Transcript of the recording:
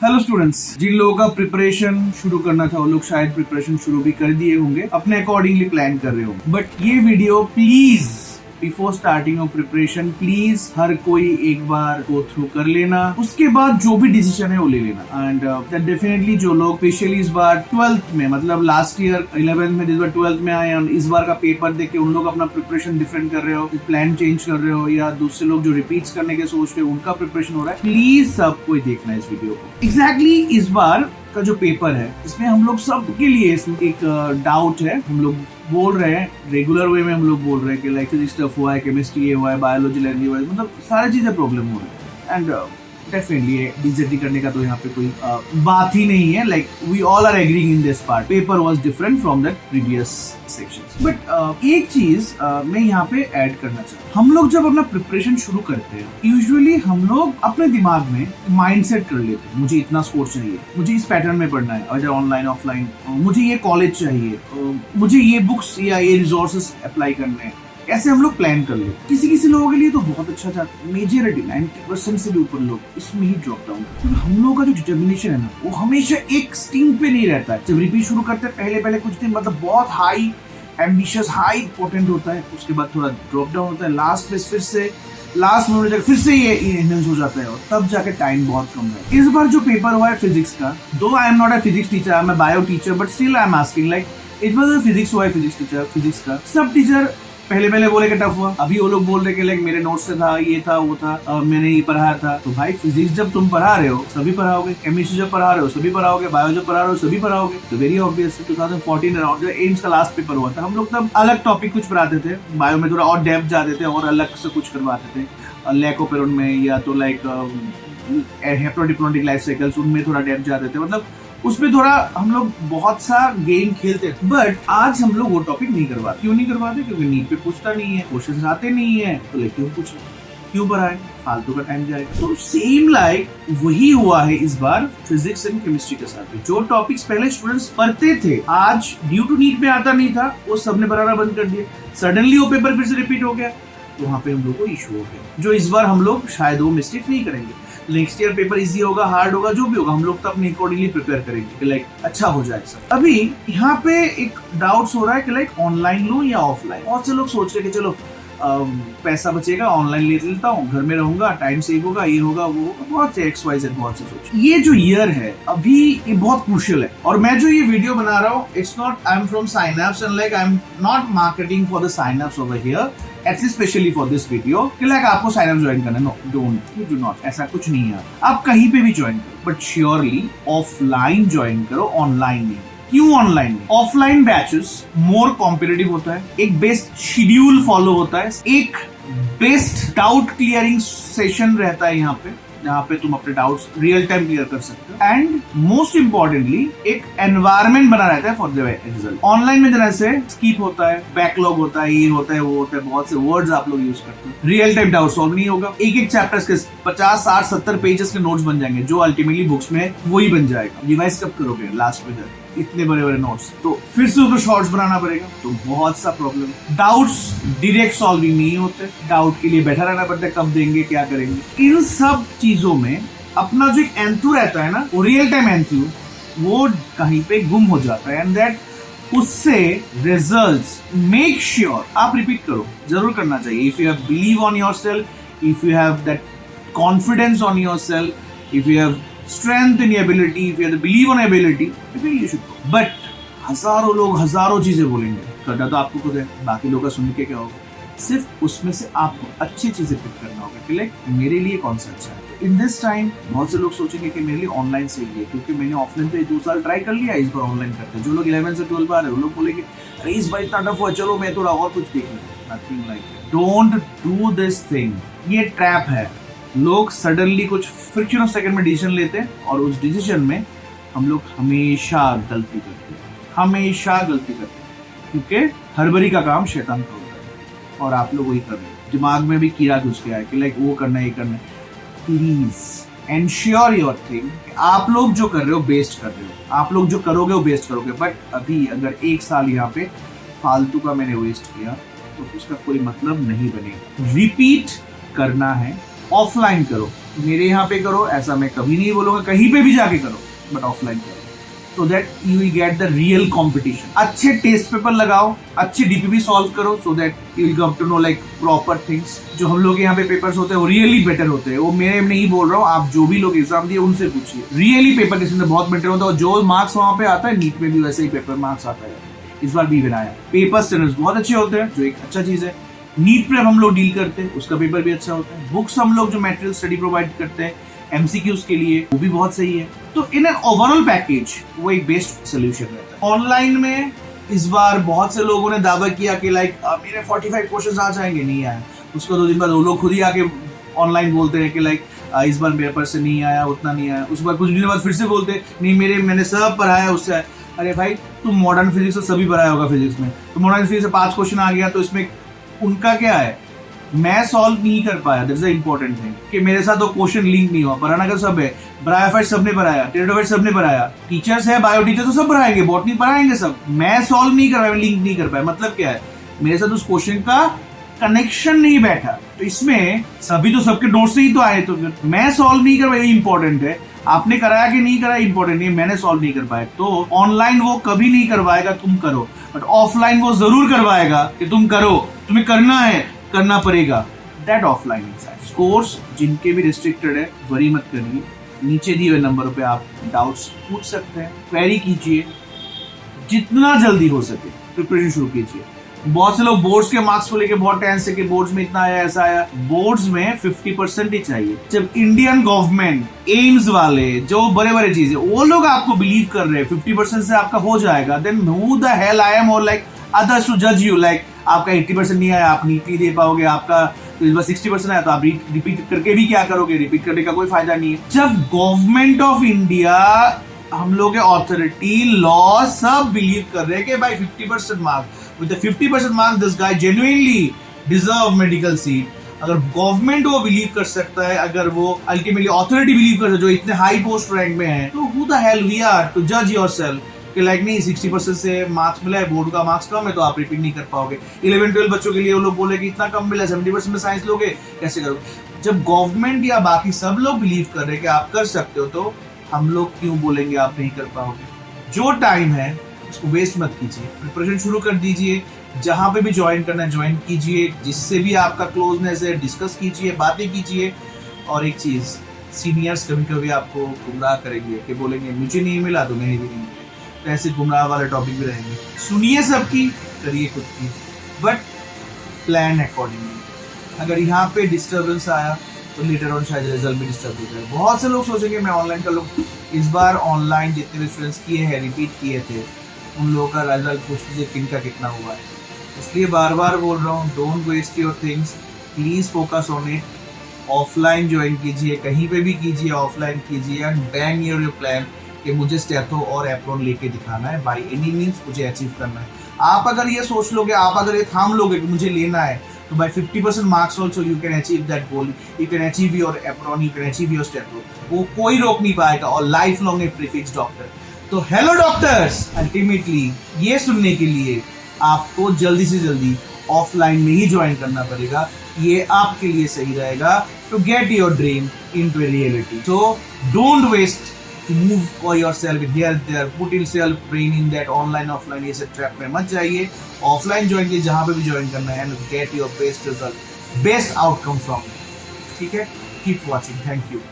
Hello students, जिन लोगों का preparation शुरू करना था वो लोग शायद प्रिपरेशन शुरू भी कर दिए होंगे, अपने अकॉर्डिंगली प्लान कर रहे होंगे। बट ये video please before starting of preparation please हर कोई एक बार गो थ्रू कर लेना, उसके बाद जो भी डिसीजन है वो ले लेना। एंड डेफिनेटली जो लोग स्पेशली इस बार 12th में, मतलब लास्ट ईयर 11th में, इस बार 12th में आए, इस बार का पेपर देख के उन लोग अपना प्रिपरेशन डिफरेंट कर रहे हो, प्लान चेंज कर रहे हो, या दूसरे लोग जो रिपीट्स करने के सोच रहे हो उनका प्रिपरेशन हो रहा है, प्लीज सब कोई देखना है इस वीडियो को। एग्जैक्टली इस बार का जो पेपर है इसमें हम लोग सबके लिए एक डाउट है। हम लोग बोल रहे हैं रेगुलर वे में, हम लोग बोल रहे हैं कि लाइक फिजिक्स टफ हुआ है, केमिस्ट्री ये हुआ है, बायोलॉजी लैंग्वेज हुआ है, मतलब सारी चीजें प्रॉब्लम हो रही है। एंड डेफिनेटली डिसएग्री करने का तो यहाँ पे कोई बात ही नहीं है। Like we all are agreeing in this part, paper was different from that previous sections. But एक चीज मैं यहाँ पे ऐड करना चाहता हूँ। हम लोग जब अपना प्रिपरेशन शुरू करते हैं, यूजुअली हम लोग अपने दिमाग में माइंडसेट कर लेते हैं, मुझे इतना स्कोर चाहिए, मुझे इस पैटर्न में पढ़ना है, अगर ऑनलाइन ऑफलाइन, मुझे ये कॉलेज चाहिए, मुझे ये बुक्स या ये रिसोर्सेस अप्लाई करने हैं। ऐसे हम लोग प्लान कर ले। किसी किसी लोगों के लिए तो बहुत अच्छा था, मेजॉरिटी 90% से भी ऊपर लोग इसमें ही ड्रॉप डाउन। तो हम लोगों का जो डिटर्मिनेशन है ना, वो हमेशा एक स्टिंग पे नहीं रहता है। जब रिपीट शुरू करते हैं पहले कुछ दिन मतलब बहुत हाई एम्बिशियस, हाई इंपॉर्टेंट होता है, उसके बाद थोड़ा ड्रॉप डाउन होता है, लास्ट में फिर से लास्ट मोमेंट फिर से ये इनहेंस हो जाता है, और तब जाके टाइम बहुत कम है। इस बार जो पेपर हुआ है फिजिक्स का, दो आई am not a physics teacher, I am a bio teacher, but still I am asking like it was physics हुआ है, फिजिक्स टीचर फिजिक्स का। सब टीचर पहले बोले कि टफ हुआ, अभी वो लोग बोल रहे कि लाइक मेरे नोट्स से था, ये था, वो था, मैंने ये पढ़ाया था। तो भाई फिजिक्स जब तुम पढ़ा रहे हो सभी पढ़ाओगे, केमिस्ट्री जब पढ़ा रहे हो सभी पढ़ाओगे, बायो जब पढ़ा रहे हो सभी पढ़ाओगे। तो वेरी ऑब्वियस 2014 अराउंड जब एम्स का लास्ट पेपर हुआ था, हम लोग तब अलग टॉपिक कुछ पढ़ाते थे, बायो में थोड़ा और डेप्थ जाते थे और अलग से कुछ करवाते थे, लैकोपेरोन में या तो लाइक हेप्टोडिप्लोटिक लाइफ साइकिल्स, उनमें थोड़ा डेप्थ जाते थे, मतलब उसमें थोड़ा हम लोग बहुत सा गेम खेलते थे। बट आज हम लोग वो टॉपिक नहीं करवाते। क्यों नहीं करवाते? क्योंकि नीट पे पूछता नहीं है, क्वेश्चंस आते नहीं है, तो लाइक क्यों पूछे, क्यों पढ़ाए, फालतू का टाइम जाएगा। तो सेम लाइक वही हुआ है इस बार फिजिक्स एंड केमिस्ट्री के साथ भी। जो टॉपिक्स पहले स्टूडेंट्स पढ़ते थे, आज ड्यू टू नीट में आता नहीं था, वो सबने पढ़ाना बंद कर दिया, सडनली वो पेपर फिर से रिपीट हो गया, तो वहाँ पे हम लोग को इशू हो गया। जो इस बार हम लोग शायद वो मिस्टेक नहीं करेंगे। नेक्स्ट ईयर पेपर इजी होगा, हार्ड होगा, जो भी होगा, हम लोग तो अपने अकॉर्डिंगली प्रिपेयर करेंगे कि लाइक अच्छा हो जाए सब। अभी यहाँ पे एक डाउट्स हो रहा है कि लाइक ऑनलाइन लो या ऑफलाइन। बहुत से लोग सोच रहे कि चलो पैसा बचेगा, ऑनलाइन ले लेता हूँ, घर में रहूंगा, टाइम सेव होगा, ये होगा, वो होगा, बहुत से XYZ बहुत से सोच। ये जो ईयर है अभी ये बहुत क्रूशियल है, और मैं जो ये वीडियो बना रहा हूँ, it's not I am from Synapse and like I am not marketing for the Synapse over here, at least specially for this video कि लाइक आपको साइनअप ज्वाइन करना है। No, don't, you do not, ऐसा कुछ नहीं है। आप कहीं पे भी ज्वाइन करो, बट श्योरली ऑफलाइन ज्वाइन करो, ऑनलाइन नहीं। क्यों ऑनलाइन? ऑफलाइन बैचेस मोर कॉम्पिटिटिव होता है, एक बेस्ट शेड्यूल फॉलो होता है, एक बेस्ट डाउट क्लियरिंग सेशन रहता है यहाँ पे, जहाँ पे तुम अपने डाउट्स रियल टाइम क्लियर कर सकते हो, एंड मोस्ट इम्पोर्टेंटली एक एनवायरनमेंट बना रहता है फॉर द रिजल्ट। ऑनलाइन में जरा से स्किप होता है, बैकलॉग होता है, ये होता है, वो होता है, बहुत से वर्ड्स आप लोग यूज करते हो, रियल टाइम डाउट सॉल्व नहीं होगा। एक चैप्टर्स के 50, 60, 70 पेजेस के नोट्स बन जाएंगे, जो अल्टीमेटली बुक्स में वही बन जाएगा। रिवाइज कब करोगे? लास्ट में जाके इतने बड़े बड़े नोट्स, तो फिर से उसको शॉर्ट्स बनाना पड़ेगा, तो बहुत सा प्रॉब्लम। डाउट्स डायरेक्ट सॉल्विंग नहीं होते, डाउट के लिए बैठा रहना पड़ता है, कब देंगे, क्या करेंगे। इन सब चीजों में अपना जो एक एंथू रहता है ना, वो रियल टाइम एंथू, वो कहीं पे गुम हो जाता है, एंड दैट उससे रिजल्ट्स मेक श्योर आप रिपीट करो, जरूर करना चाहिए। If you have believe on yourself, if you have that confidence on yourself, if you have strength in your ability, if you have the belief on your ability, I feel you should go. But हजारों लोग हजारों चीजें बोलेंगे, करना तो आपको खुद है, बाकी लोग का सुन के क्या होगा। सिर्फ उसमें से आपको अच्छी चीजें पिक करना होगा कि लाइक मेरे लिए कौन सा अच्छा है। इन दिस टाइम बहुत से लोग सोचेंगे कि मेरे लिए ऑनलाइन सही है, क्योंकि मैंने ऑफलाइन पे 2 साल ट्राई कर लिया, इस बार ऑनलाइन करते हैं। जो लोग 11 से 12 आ रहे हैं, वो लोग बोलेंगे अरे इस बार इतना टफ हुआ, चलो मैं थोड़ा और कुछ देख लूँ। Nothing like, don't do this thing. ये ट्रैप है। लोग सडनली कुछ फ्रिक्शन ऑफ सेकंड में डिसीजन लेते हैं, और उस डिसीजन में हम लोग हमेशा गलती करते हैं, हमेशा गलती करते हैं, क्योंकि हड़बड़ी का काम शैतान का होता है, और आप लोग वही कर रहे हैं। दिमाग में भी कीड़ा घुस गया है कि लाइक वो करना है, ये करना है। प्लीज एंश्योर योर थिंग, आप लोग जो कर रहे हो बेस्ट कर रहे हो, आप लोग जो करोगे वो बेस्ट करोगे। बट अभी अगर 1 साल यहाँ पे फालतू का मैंने वेस्ट किया, तो उसका कोई मतलब नहीं बनेगा। रिपीट करना है, ऑफलाइन करो, मेरे यहाँ पे करो, ऐसा मैं कभी नहीं बोलूंगा, कहीं पे भी जाके करो, बट ऑफलाइन करो, so that you will get the real competition. अच्छे टेस्ट पेपर लगाओ, अच्छे डीपीपी सॉल्व करो, so that you will come to know like proper things. जो हम लोग यहाँ पे पेपर्स होते हैं वो रियली बेटर होते हैं, वो मैं नहीं बोल रहा हूँ, आप जो भी लोग एग्जाम दिए उनसे पूछिए, रियली पेपर किसी में बहुत बेटर होता है, और जो मार्क्स वहाँ पे आता है नीट में भी वैसे ही पेपर मार्क्स आता है, इस बार भी बनाया। पेपर स्टैंडर्ड्स बहुत अच्छे होते हैं, जो एक अच्छा चीज है। नीट प्रेप हम लोग डील करते हैं, उसका पेपर भी अच्छा होता है। बुक्स हम लोग जो मटेरियल स्टडी प्रोवाइड करते हैं एमसीक्यूज के लिए, वो भी बहुत सही है। तो इन एन ओवरऑल पैकेज वो एक बेस्ट सोल्यूशन रहता है। ऑनलाइन में इस बार बहुत से लोगों ने दावा किया कि लाइक मेरे 45 क्वेश्चन आ जाएंगे, नहीं आए। उसको 2 दिन बाद वो लोग खुद ही आके ऑनलाइन बोलते हैं कि लाइक इस बार मेरे पास से नहीं आया, उतना नहीं आया। उसके बाद कुछ दिनों बाद फिर से बोलते नहीं मैंने सब पढ़ाया उससे आया। अरे भाई तुम मॉडर्न फिजिक्स तो सभी पढ़ाया होगा फिजिक्स में, तो मॉडर्न फिजिक्स से 5 क्वेश्चन आ गया तो इसमें उनका क्या है? मैं सॉल्व नहीं कर पाया, दैट्स द इंपॉर्टेंट थिंग, कि मेरे साथ वो क्वेश्चन लिंक नहीं हुआ। पढ़ाना का सब है, ब्रायोफाइट सबने पढ़ाया, टेरिडोफाइट सबने पढ़ाया, टीचर्स है, बायो टीचर तो सब पढ़ाएंगे, बॉटनी पढ़ाएंगे सब। मैं सॉल्व नहीं कर पाया, लिंक नहीं कर पाया, मतलब क्या है? मेरे साथ उस क्वेश्चन का कनेक्शन नहीं बैठा। तो इसमें सभी तो सबके नोट से ही तो आए, तो फिर मैं सॉल्व नहीं कर पाया, ये इंपॉर्टेंट है। आपने कराया कि नहीं कराया इंपॉर्टेंट नहीं, मैंने सॉल्व नहीं कर पाया। तो ऑनलाइन वो कभी नहीं करवाएगा, तुम करो, बट ऑफलाइन वो जरूर करवाएगा कि तुम करो, तुम्हें करना है, करना पड़ेगा। That offline exam. कोर्स जिनके भी रिस्ट्रिक्टेड है, वरी मत करिए, नीचे दिए हुए नंबर पे आप डाउट्स पूछ सकते हैं, क्वेरी कीजिए, जितना जल्दी हो सके प्रिपरेशन शुरू कीजिए। बहुत से लोग बोर्ड्स के मार्क्स को लेके बहुत टेंस है कि बोर्ड्स में इतना आया, ऐसा आया। बोर्ड्स में 50% ही चाहिए। जब इंडियन गवर्नमेंट एम्स वाले जो बड़े बड़े चीजें वो लोग आपको बिलीव कर रहे हैं 50% से आपका हो जाएगा, then who the hell I am और like others to judge you, like आपका 80% नहीं आया, आप नीट नहीं दे पाओगे, आपका इस बार 60% आया तो आप रिपीट करके भी क्या करोगे? रिपीट करने का कोई फायदा नहीं है। जब गवर्नमेंट ऑफ इंडिया, हम लोग के अथॉरिटी, लॉ सब बिलीव कर रहे हैं कि भाई 50% marks, with the 50% marks this guy genuinely deserve medical seat. अगर गवर्नमेंट वो बिलीव कर सकता है, अगर वो अल्टीमेटली अथॉरिटी बिलीव कर सकता है जो इतने हाई पोस्ट रैंक में है, तो who the hell we are to जज योरसेल्फ कि लाइक नहीं 60% से मार्क्स मिला है, बोर्ड का मार्क्स कम है तो आप रिपीट नहीं कर पाओगे। 11-12 बच्चों के लिए वो लोग बोले कि इतना कम मिला, 70% में साइंस लोगे, कैसे करोगे? जब गवर्नमेंट या बाकी सब लोग बिलीव कर रहे हैं कि आप कर सकते हो, तो हम लोग क्यों बोलेंगे आप नहीं कर पाओगे? जो टाइम है उसको वेस्ट मत कीजिए, प्रिपरेशन शुरू कर दीजिए। जहां पे भी ज्वाइन करना है ज्वाइन कीजिए, जिससे भी आपका क्लोजनेस है डिस्कस कीजिए, बातें कीजिए। और एक चीज, सीनियर्स कभी कभी आपको गुमराह करेंगे कि बोलेंगे मुझे नहीं मिला तो मैंने भी नहीं मिला, तो ऐसे गुमराह वाले टॉपिक भी रहेंगे। सुनिए सबकी, करिए खुद की, बट प्लान अकॉर्डिंगली। अगर यहाँ पे डिस्टर्बेंस आया तो लेटर ऑन शायद रिजल्ट भी डिस्टर्ब हो जाए। बहुत से लोग सोचेंगे मैं ऑनलाइन कर लूँ। इस बार ऑनलाइन जितने भी स्टूडेंट्स किए हैं, रिपीट किए थे, उन लोगों का रिजल्ट पूछ लीजिए किनका कितना हुआ है। इसलिए बार बार बोल रहा हूँ, don't waste your things, please focus on it. Offline join कीजिए, कहीं पे भी कीजिए, ऑफलाइन कीजिए, एंड बैंग योर प्लान कि मुझे स्टेथो और एप्रॉन लेके दिखाना है, बाय एनी मींस मुझे अचीव करना है। आप अगर ये सोच लोगे, आप अगर ये थाम लोगे कि मुझे लेना है, तो by 50% marks also you can achieve that goal, you can achieve your apron, you can achieve your stetho. वो कोई रोक नहीं पाएगा, और life long a prefix doctor. तो हेलो डॉक्टर्स, अल्टीमेटली ये सुनने के लिए आपको जल्दी से जल्दी ऑफलाइन में ही ज्वाइन करना पड़ेगा। ये आपके लिए सही रहेगा to get your dream into a reality. So don't waste to move for yourself here there, put yourself brain in that online offline ये सब ट्रैप में मत जाइए। ऑफलाइन ज्वाइन कीजिए जहां पे भी ज्वाइन करना है, and get your best result, best outcome from it। ठीक है, keep watching, thank you।